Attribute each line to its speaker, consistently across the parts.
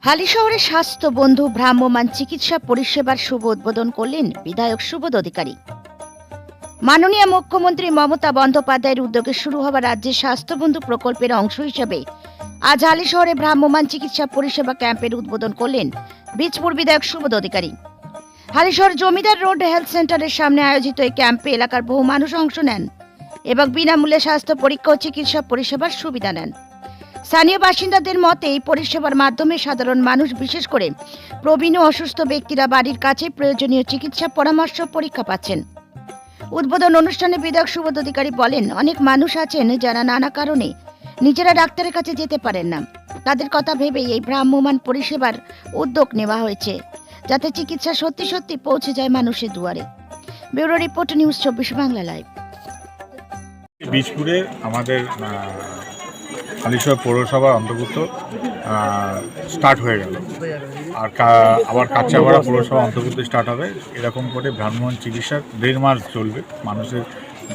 Speaker 1: হালিশহরে স্বাস্থ্য বন্ধু ভ্রাম্যমাণ চিকিৎসা পরিষেবার শুভ উদ্বোধন করলেন বিধায়ক সুবোধ অধিকারী। মাননীয় মুখ্যমন্ত্রী মমতা বন্দ্যোপাধ্যায়ের উদ্যোগে শুরু হওয়া রাজ্যের স্বাস্থ্যবন্ধু প্রকল্পের অংশ হিসেবে আজ হালিশহরে ভ্রাম্যমাণ চিকিৎসা পরিষেবা ক্যাম্পের উদ্বোধন করলেন বীজপুর বিধায়ক সুবোধ অধিকারী। হালিশহর জমিদার রোড হেলথ সেন্টারের সামনে আয়োজিত এই ক্যাম্পে এলাকার বহু মানুষ অংশ নেন এবং বিনামূল্যে স্বাস্থ্য পরীক্ষা ও চিকিৎসা পরিষেবার সুবিধা নেন। স্থানীয় বাসিন্দাদের মতে এই পরিষেবার মাধ্যমে সাধারণ মানুষ, বিশেষ করে প্রবীণ ও অসুস্থ ব্যক্তিরা বাড়ির কাছে প্রয়োজনীয় চিকিৎসা পরামর্শ পরীক্ষা পাচ্ছেন। উদ্বোধন অনুষ্ঠানে বিধায়ক সুবোধ অধিকারী বলেন, অনেক মানুষ আছেন যারা নানা কারণে নিজেরা ডাক্তারের কাছে যেতে পারেন না। তাদের কথা ভেবেই এই ভ্রাম্যমাণ পরিষেবার উদ্যোগ নেওয়া হয়েছে, যাতে চিকিৎসা সত্যি সত্যি পৌঁছে যায় মানুষের দুয়ারে। Bureau report, news 24 Bangla live.
Speaker 2: বীজপুরে আমাদের হালিশহর পৌরসভার অন্তর্ভুক্ত স্টার্ট হয়ে গেল, আর আবার কাঁচাপাড়া পৌরসভা অন্তর্ভুক্ত স্টার্ট হবে। এরকম করে ভ্রাম্যমাণ চিকিৎসার 1.5 মাস চলবে। মানুষের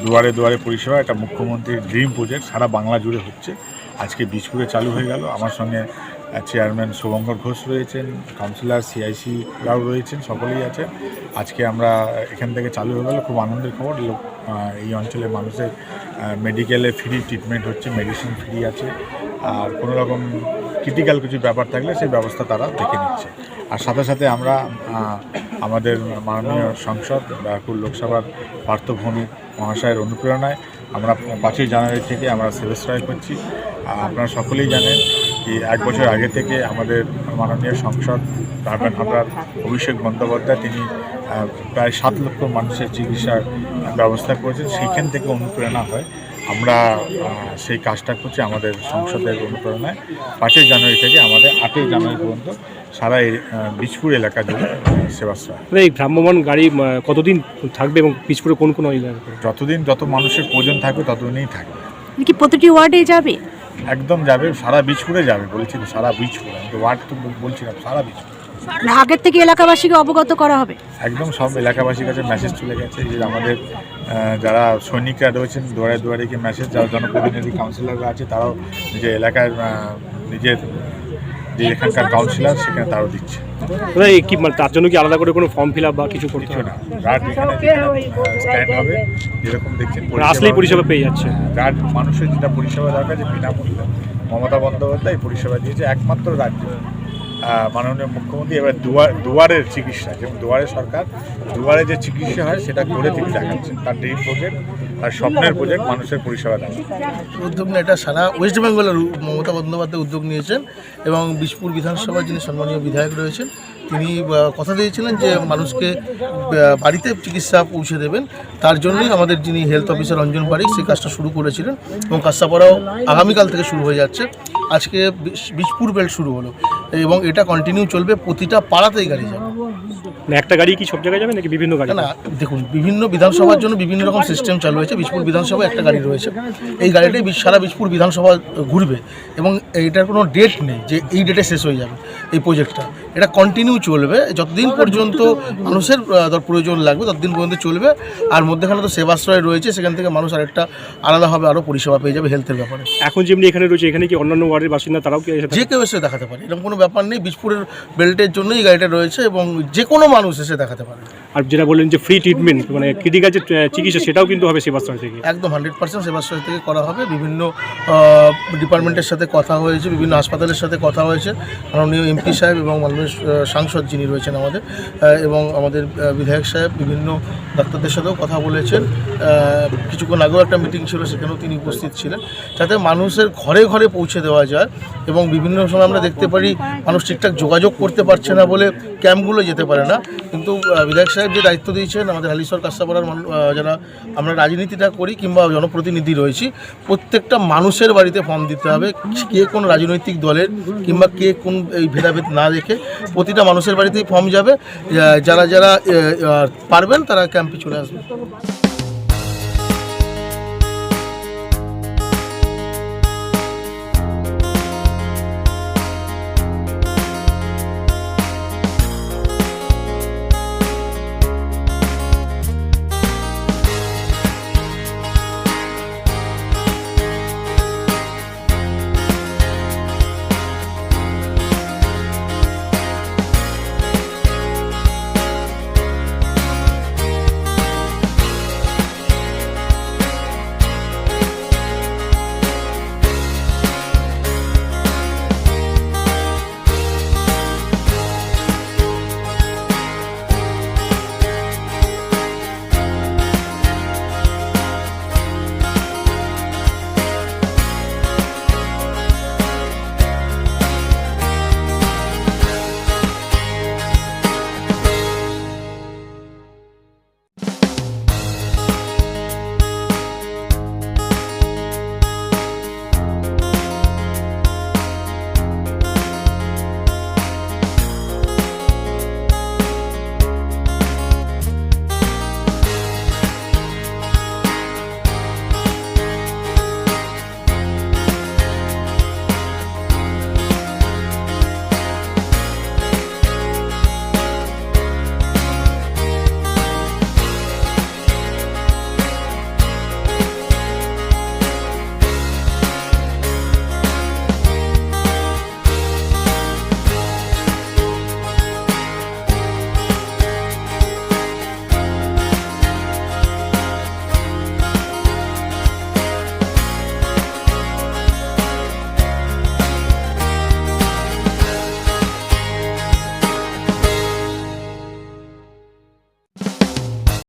Speaker 2: দুয়ারে দুয়ারে পরিষেবা, এটা মুখ্যমন্ত্রীর ড্রিম প্রজেক্ট, সারা বাংলা জুড়ে হচ্ছে। আজকে বীজপুরে চালু হয়ে গেল। আমার সঙ্গে চেয়ারম্যান শুভঙ্কর ঘোষ রয়েছেন, কাউন্সিলর CIC-রাও রয়েছেন, সকলেই আছেন। আজকে আমরা এখান থেকে চালু হয়ে গেল, খুব আনন্দের খবর। এই অঞ্চলের মানুষের মেডিকেলে ফ্রি ট্রিটমেন্ট হচ্ছে, মেডিসিন ফ্রি আছে, আর কোনো রকম ক্রিটিক্যাল কিছু ব্যাপার থাকলে সেই ব্যবস্থা তারা দেখে নিচ্ছে। আর সাথে সাথে আমরা আমাদের মাননীয় সাংসদ ব্যারাকপুর লোকসভার পার্থ ভৌমিক মহাশয়ের অনুপ্রেরণায় আমরা 5ই জানুয়ারি থেকে আমরা সেবাশ্রয় করছি। আপনারা সকলেই জানেন কি 1 বছর আগে থেকে আমাদের মাননীয় সাংসদ আপনার অভিষেক বন্দ্যোপাধ্যায় তিনি প্রায় 7 লক্ষ মানুষের চিকিৎসার ব্যবস্থা করেছেন। সেইখান থেকে অনুপ্রেরণা হয়, আমরা সেই কাজটা করছি আমাদের সংসদের অনুপ্রেরণায়। 5ই জানুয়ারি থেকে আমাদের 8ই জানুয়ারি পর্যন্ত সারা বীজপুর এলাকা জুড়ে সেবাশ্রয়।
Speaker 3: এই ভ্রাম্যমাণ গাড়ি কতদিন থাকবে এবং বীজপুরে কোন কোন এলাকা?
Speaker 2: যত মানুষের প্রয়োজন থাকবে ততদিনই থাকবে।
Speaker 1: কি প্রতিটি ওয়ার্ডে যাবে?
Speaker 2: একদম যাবে, সারা বীজপুরে যাবে। বলেছি তো সারা বীজপুরে, আমি তো ওয়ার্ড তো বলছি না, সারা বীজপুর।
Speaker 1: আগের থেকে এলাকাবাসীকে অবগত করা হবে? একদম
Speaker 2: সব এলাকাবাসীর কাছে মেসেজ চলে গেছে। যে আমাদের যারা সৈনিকরা রয়েছেন দুয়ারে দুয়ারে কি মেসেজ, যারা জনপ্রতিনিধি কাউন্সিলররা আছে তারাও নিজের এলাকার নিজের যে এখানকার কাউন্সিলর সেখানে তারাও দিচ্ছে।
Speaker 3: কি তার জন্য কি আলাদা করে কোনো ফর্ম ফিল আপ বা কিছু করতে হবে না?
Speaker 2: রাত এখানে স্ট্যান্ড হবে, যেরকম দেখছেন
Speaker 3: আসলেই পরিষেবা পেয়ে যাচ্ছে।
Speaker 2: রাত মানুষের যেটা পরিষেবা দরকার, যে বিনামূল্যে মমতা বন্দ্যোপাধ্যায় এই পরিষেবা দিয়েছে একমাত্র রাজ্য মাননীয় মুখ্যমন্ত্রী। এবার দুয়ারের চিকিৎসা, যেমন দুয়ারে সরকার দুয়ারে যে চিকিৎসা হয় সেটা করে তিনি দেখাচ্ছেন। তার ড্রিম প্রজেক্ট, তার স্বপ্নের প্রজেক্ট মানুষের পরিষেবা দেওয়া।
Speaker 4: উদ্যোগ নিয়ে এটা সারা ওয়েস্ট বেঙ্গলের মমতা বন্দ্যোপাধ্যায় উদ্যোগ নিয়েছেন এবং বীজপুর বিধানসভার যিনি সম্মানীয় বিধায়ক রয়েছেন তিনি কথা দিয়েছিলেন যে মানুষকে বাড়িতে চিকিৎসা পৌঁছে দেবেন। তার জন্যই আমাদের যিনি হেলথ অফিসার রঞ্জন পারিক সেই কাজটা শুরু করেছিলেন এবং কাজটাও আগামীকাল থেকে শুরু হয়ে যাচ্ছে। আজকে বীজপুর বেল্ট শুরু হলো এবং এটা কন্টিনিউ চলবে, প্রতিটা পাড়াতেই গাড়ি যাবে।
Speaker 3: একটা গাড়ি কি সব জায়গায় যাবে নাকি বিভিন্ন গাড়ি?
Speaker 4: না, দেখুন বিভিন্ন বিধানসভার জন্য বিভিন্ন রকম সিস্টেম চালু হয়েছে। বীজপুর বিধানসভায় একটা গাড়ি রয়েছে, এই গাড়িটাই সারা বীজপুর বিধানসভা ঘুরবে এবং এইটার কোনো ডেট নেই যে এই ডেটে শেষ হয়ে যাবে এই প্রজেক্টটা। এটা কন্টিনিউ চলবে, যতদিন পর্যন্ত মানুষের প্রয়োজন লাগবে ততদিন পর্যন্ত চলবে। আর মধ্যেখানে তো সেবাশ্রয় রয়েছে, সেখান থেকে মানুষ আরেকটা আলাদাভাবে আরও পরিষেবা পেয়ে যাবে হেলথের ব্যাপারে।
Speaker 3: এখন যেমনি এখানে রয়েছে, এখানে কি অন্যান্য ওয়ার্ডের বাসিন্দা তারাও কি
Speaker 4: যে কেউ এসে দেখাতে পারে, এরকম কোনো ব্যাপার নেই। বীজপুরের বেল্টের জন্যই গাড়িটা রয়েছে এবং যে কোনো মানুষ এসে দেখাতে পারে।
Speaker 3: আর যেটা বললেন যে ফ্রি ট্রিটমেন্ট, মানে ক্রিটিক্যাল যে চিকিৎসা, সেটাও কিন্তু হবে সেবাশ্রয় থেকে?
Speaker 4: একদম 100% সেবাশ্রয় থেকে করা হবে। বিভিন্ন ডিপার্টমেন্টের সাথে কথা হয়েছে, বিভিন্ন হাসপাতালের সাথে কথা হয়েছে। মাননীয় MP সাহেব এবং মাননীয় সাংসদ যিনি রয়েছেন আমাদের এবং আমাদের বিধায়ক সাহেব বিভিন্ন ডাক্তারদের সাথেও কথা বলেছেন। কিছুক্ষণ আগেও একটা মিটিং ছিল, সেখানেও তিনি উপস্থিত ছিলেন, যাতে মানুষের ঘরে ঘরে পৌঁছে দেওয়া যায়। এবং বিভিন্ন সময় আমরা দেখতে পারি মানুষ ঠিকঠাক যোগাযোগ করতে পারছে না বলে ক্যাম্পগুলো যেতে পারে না, কিন্তু বিধায়ক সাহেব যে দায়িত্ব দিয়েছেন, আমাদের হালিশহর কাঁচাপাড়ার যারা আমরা রাজনীতিটা করি কিংবা জনপ্রতিনিধি রয়েছি, প্রত্যেকটা মানুষের বাড়িতে ফর্ম দিতে হবে। কে কোন রাজনৈতিক দলের কিংবা কে কোন এই ভেদাভেদ না দেখে প্রতিটা মানুষের বাড়িতেই ফর্ম যাবে। যারা পারবেন তারা ক্যাম্পে চলে আসবেন।